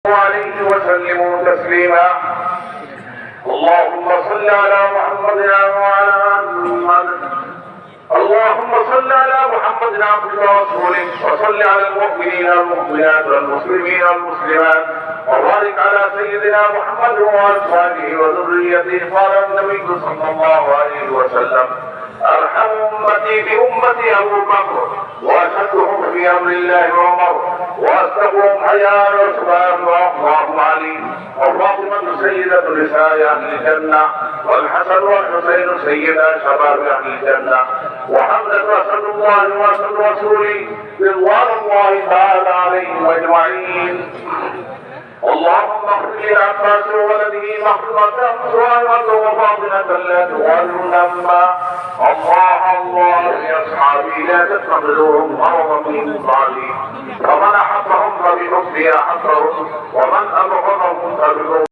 عليه وسلموا تسليما. اللهم صل على محمد وعلى ال محمد. اللهم صل على محمد عبدك ورسولك وصل على المؤمنين والمؤمنات والمسلمين والمسلمات وبارك على سيدنا محمد وازواجه وذريته. قال النبي صلى الله عليه وسلم: ارحم امتي بامتي ابو بكر واشدهم في امر الله عمر واصدقهم حياء عثمان وعثمان علي وفاطمه سيده نساء اهل الجنه والحسن والحسين سيدا شباب اهل الجنه وحمزه اسد الله واسد رسوله رضوان الله تعالى عليهم اجمعين. اللهم اغفر للعباس وولده مغفرة ظاهرة وباطنة لا تغادر ذنبا. الله لاصحابي لا تتخذوهم غرضا من بعدي، فمن احبهم فبحبي احبهم ومن